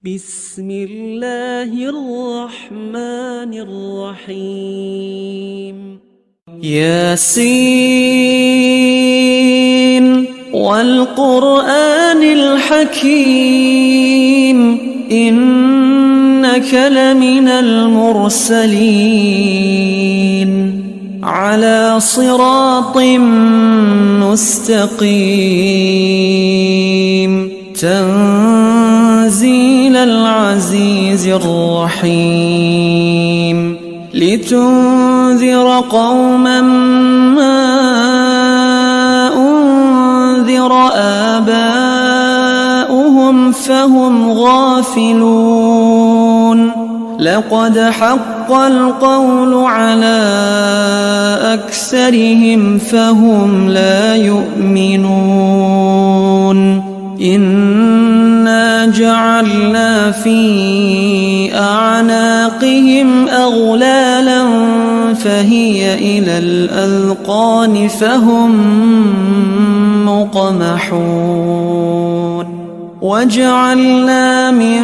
بسم الله الرحمن الرحيم ياسين والقرآن الحكيم إنك لمن المرسلين على صراط مستقيم تنزيل العزيز الرحيم لتنذر قوما ما أنذر آباؤهم فهم غافلون لقد حق القول على أكثرهم فهم لا يؤمنون إنا جعلنا في أعناقهم أغلالا فهي إلى الأذقان فهم مقمحون وجعلنا من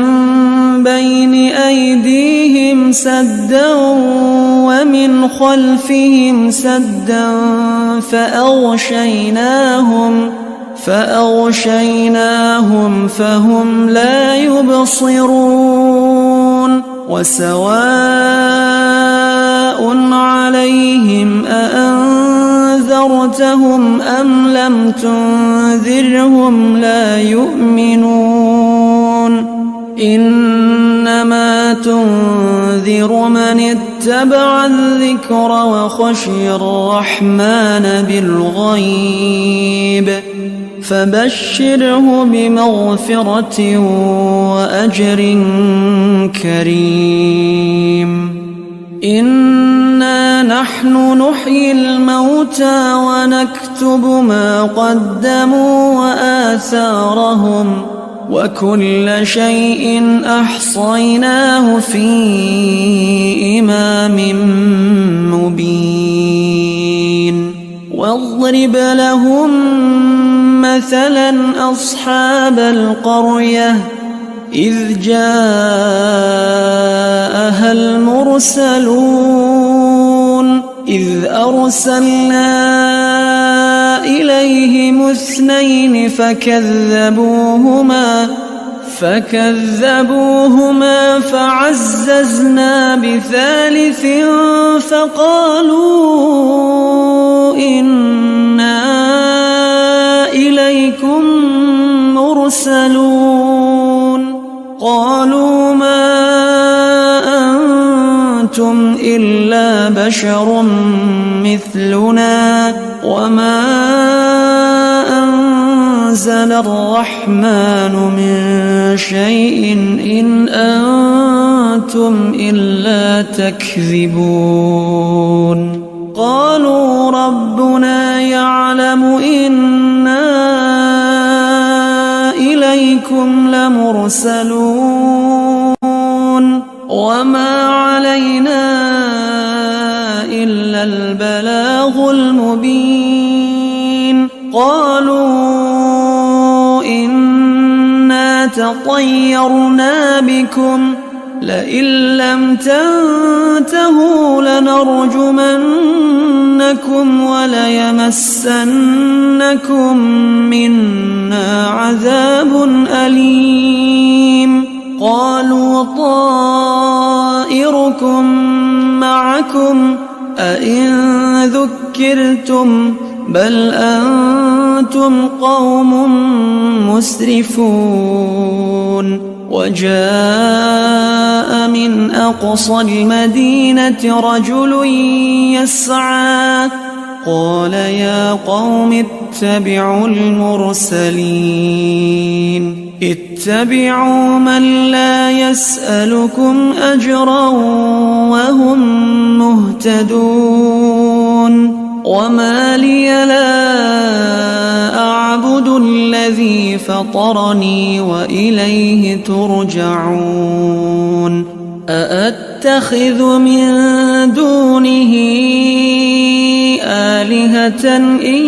بين أيديهم سدا ومن خلفهم سدا فأغشيناهم فهم لا يبصرون وسواء عليهم أأنذرتهم أم لم تنذرهم لا يؤمنون إنما تنذر من اتبع الذكر وخشي الرحمن بالغيب فبشره بمغفرة وأجر كريم إنا نحن نحيي الموتى ونكتب ما قدموا وآثارهم وكل شيء أحصيناه في إمام مبين واضرب لهم مثلا أصحاب القرية إذ جاءها المرسلون إذ أرسلنا إليهم اثنين فكذبوهما فعززنا بثالث فقالوا إنا إليكم مرسلون قالوا ما أنتم إلا بشر مثلنا وما أنزل الرحمن من شيء إن أنتم إلا تكذبون قالوا ربنا يعلم إنا إليكم لمرسلون وما علينا إلا البلاغ المبين قالوا إنا تطيرنا بكم لئن لم تنتهوا لنرجمنكم وليمسنكم منا عذاب أليم قالوا طائركم معكم أئن ذكرتم بل أنتم قوم مسرفون وجاء من أقصى المدينة رجل يسعى قال يا قوم اتبعوا المرسلين اتبعوا من لا يسألكم أجرا وهم مهتدون وما لي لا أعبد الذي فطرني وإليه ترجعون أأتخذ من دونه آلهة إن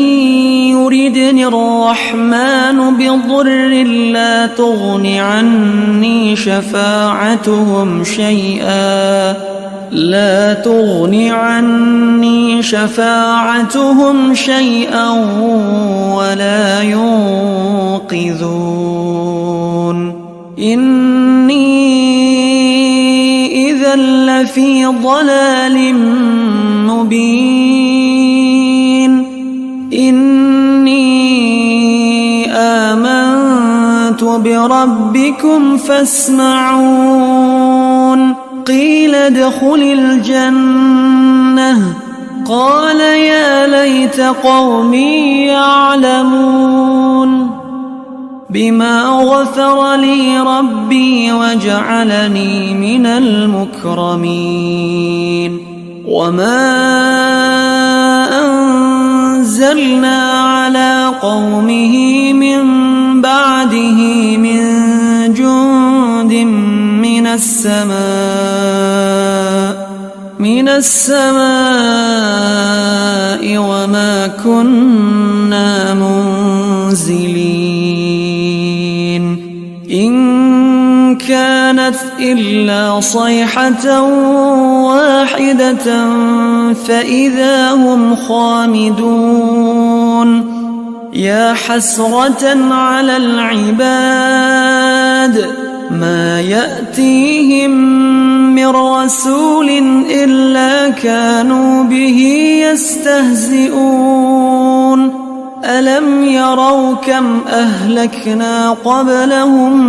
يردني الرحمن بضر لا تغن عني شفاعتهم شيئا ولا ينقذون إني إذا لفي ضلال مبين إني آمنت بربكم فاسمعون قيل ادخل الجنة قال يا ليت قومي يعلمون بما غفر لي ربي وجعلني من المكرمين وما أنزلنا على قومه من بعده من جند من السماء وما كنا منزلين إن كانت إلا صيحة واحدة فإذا هم خامدون يا حسرة على العباد ما يأتيهم من رسول إلا كانوا به يستهزئون ألم يروا كم أهلكنا قبلهم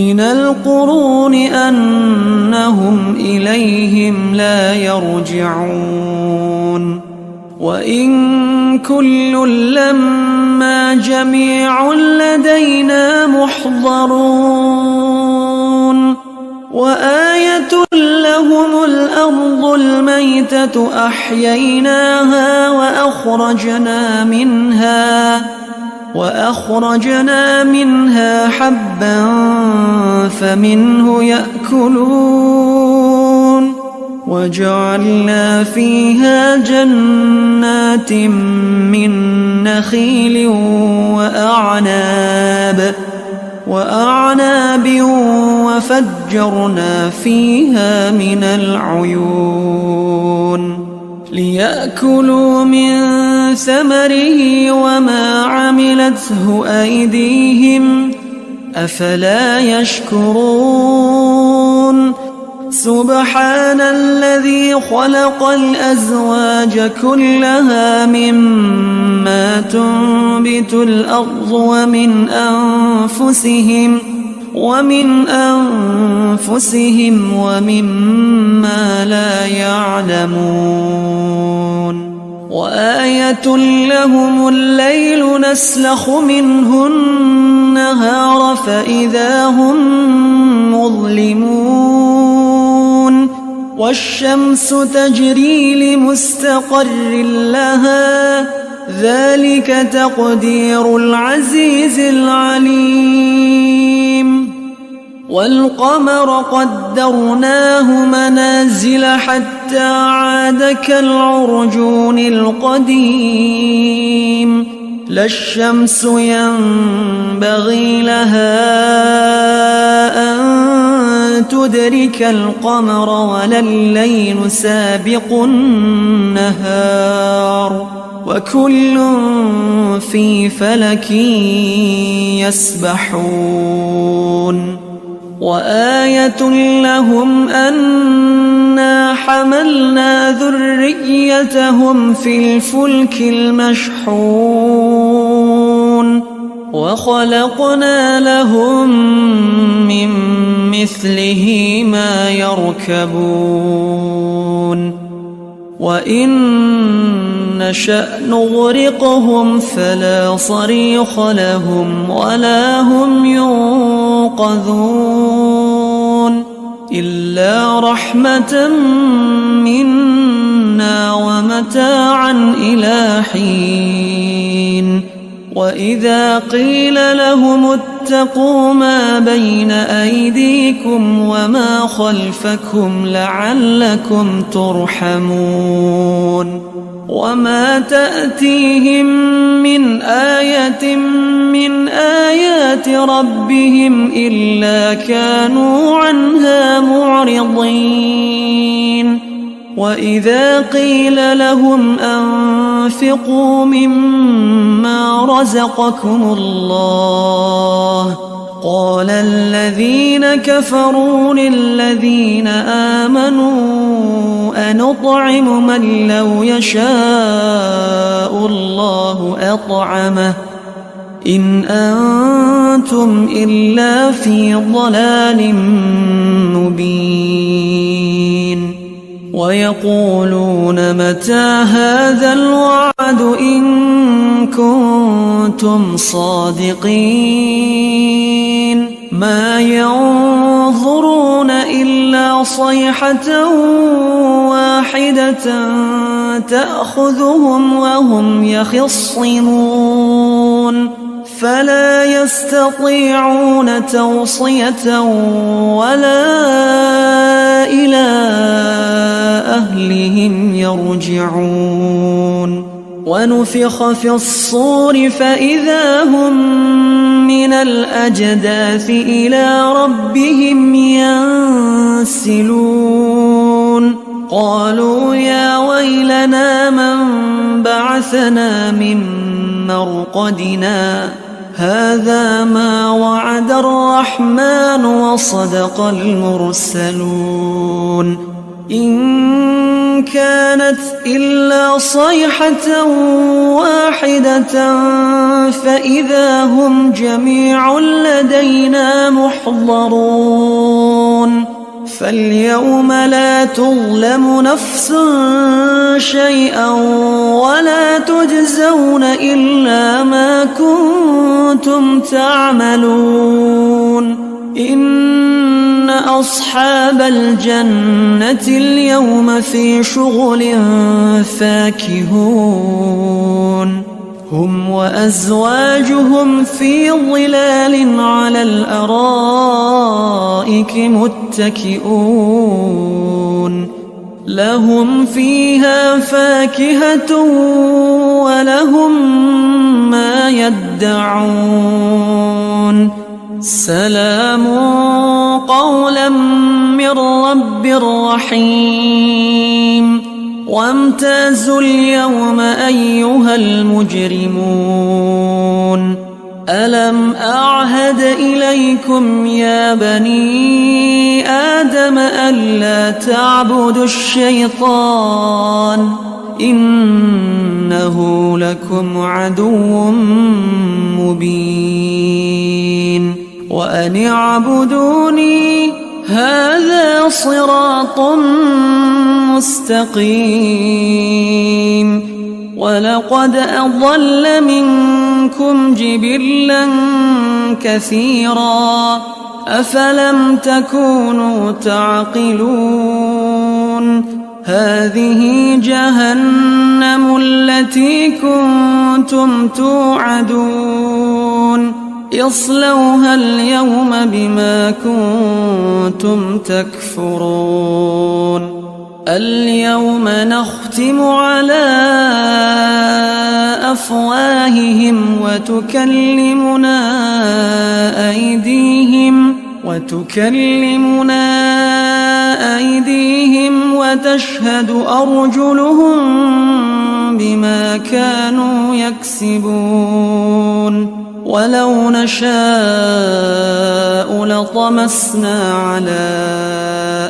من القرون أنهم إليهم لا يرجعون وإن كل لما جميع لدينا محضرون وآية لهم الأرض الميتة أحييناها وأخرجنا منها حبا فمنه يأكلون وجعلنا فيها جنات من نخيل وأعناب وفجرنا فيها من العيون ليأكلوا من ثمره وما عملته أيديهم أفلا يشكرون سبحان الذي خلق الأزواج كلها مما تنبت الأرض ومن أنفسهم ومما لا يعلمون وآية لهم الليل نسلخ منه النهار فإذا هم مظلمون والشمس تجري لمستقر لها ذلك تقدير العزيز العليم والقمر قدرناه منازل حتى عاد كالعرجون القديم لا الشمس ينبغي لها أن تدرك القمر ولا الليل سابق النهار وكل في فلك يسبحون وآية لهم أنا حملنا ذريتهم في الفلك المشحون وخلقنا لهم من مثله ما يركبون وإن نشأ نغرقهم فلا صريخ لهم ولا هم ينقذون إلا رحمة منا ومتاعا إلى حين وإذا قيل لهم اتقوا ما بين أيديكم وما خلفكم لعلكم ترحمون وما تأتيهم من آية من آيات ربهم إلا كانوا عنها معرضين وإذا قيل لهم أنفقوا مما رزقكم الله قال الذين كفروا للذين آمنوا أنطعم من لو يشاء الله أطعمه إن أنتم إلا في ضلال مبين ويقولون متى هذا الوعد إن كنتم صادقين ما ينظرون إلا صيحة واحدة تأخذهم وهم يخصمون فلا يستطيعون توصية ولا إلى أهلهم يرجعون ونفخ في الصور فإذا هم من الأجداث إلى ربهم ينسلون قالوا يا ويلنا من بعثنا من مرقدنا هذا ما وعد الرحمن وصدق المرسلون إن كانت إلا صيحة واحدة فإذا هم جميع لدينا محضرون فاليوم لا تظلم نفس شيئا ولا تجزون إلا ما كنتم تعملون إن أصحاب الجنة اليوم في شغل فاكهون هم وأزواجهم في ظلال على الأرائك متكئون لهم فيها فاكهة ولهم ما يدعون سلام قولا من رب رحيم وامتازوا اليوم أيها المجرمون ألم أعهد إليكم يا بني آدم ألا تعبدوا الشيطان إنه لكم عدو مبين وأن اعبدوني هذا صراط مستقيم ولقد أضل منكم جبلا كثيرا أفلم تكونوا تعقلون هذه جهنم التي كنتم توعدون اصلوها اليوم بما كنتم تكفرون اليوم نختم على أفواههم وتكلمنا أيديهم وتشهد أرجلهم بما كانوا يكسبون ولو نشاء لطمسنا على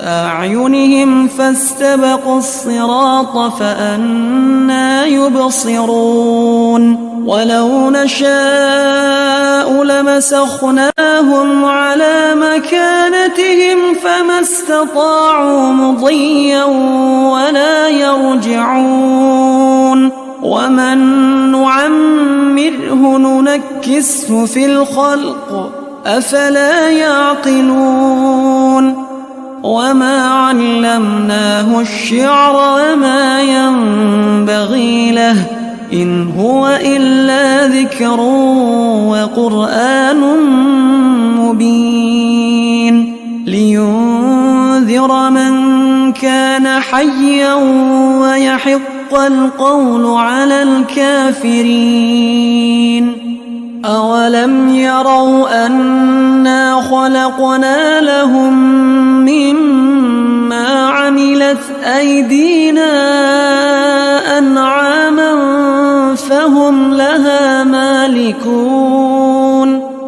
أعينهم فاستبقوا الصراط فأنى يبصرون ولو نشاء لمسخناهم على مكانتهم فما استطاعوا مضيا ولا يرجعون ومن نعمره ننكسه في الخلق أفلا يعقلون وما علمناه الشعر وما ينبغي له إن هو إلا ذكر وقرآن مبين لينذر من كان حيا ويحق القول على الكافرين أولم يروا أنا خلقنا لهم مما عملت أيدينا أنعاما فهم لها مالكون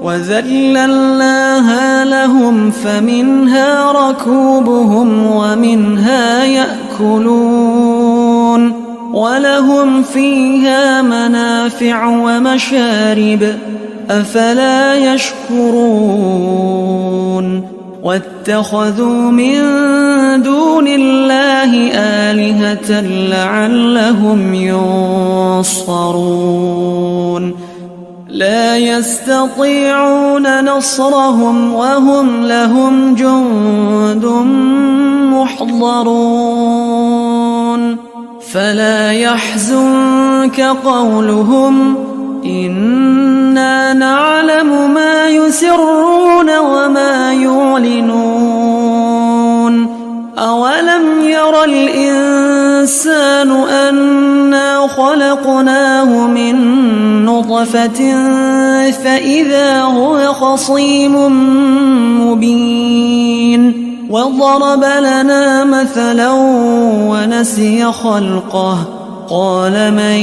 وذللناها لهم فمنها ركوبهم ومنها يأكلون ولهم فيها منافع ومشارب أفلا يشكرون واتخذوا من دون الله آلهة لعلهم ينصرون لا يستطيعون نصرهم وهم لهم جند محضرون فلا يحزنك قولهم إنا نعلم ما يسرون وما يعلنون أولم ير الإنسان أنا خلقناه من نطفة فإذا هو خصيم مبين وضرب لنا مثلا ونسي خلقه قال من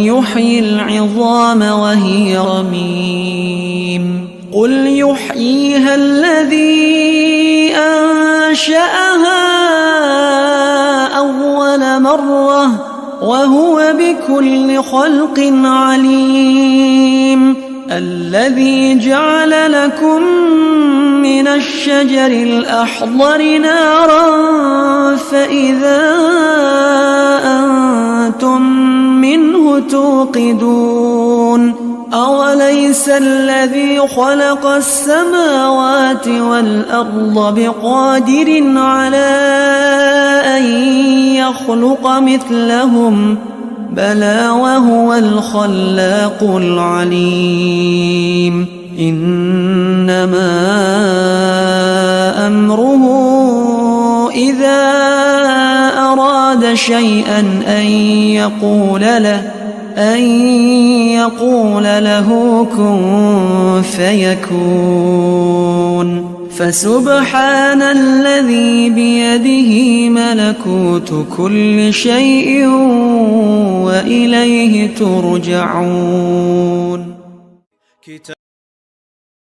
يحيي العظام وهي رميم قل يحييها الذي أنشأها أول مرة وهو بكل خلق عليم الذي جعل لكم من الشجر الأخضر نارا فإذا أنتم منه توقدون أوليس الذي خلق السماوات والأرض بقادر على أن يخلق مثلهم بلى وهو الخلاق العليم إنما أمره إذا أراد شيئا أن يقول له كن فيكون فسبحان الذي بيده ملكوت كل شيء وإليه ترجعون.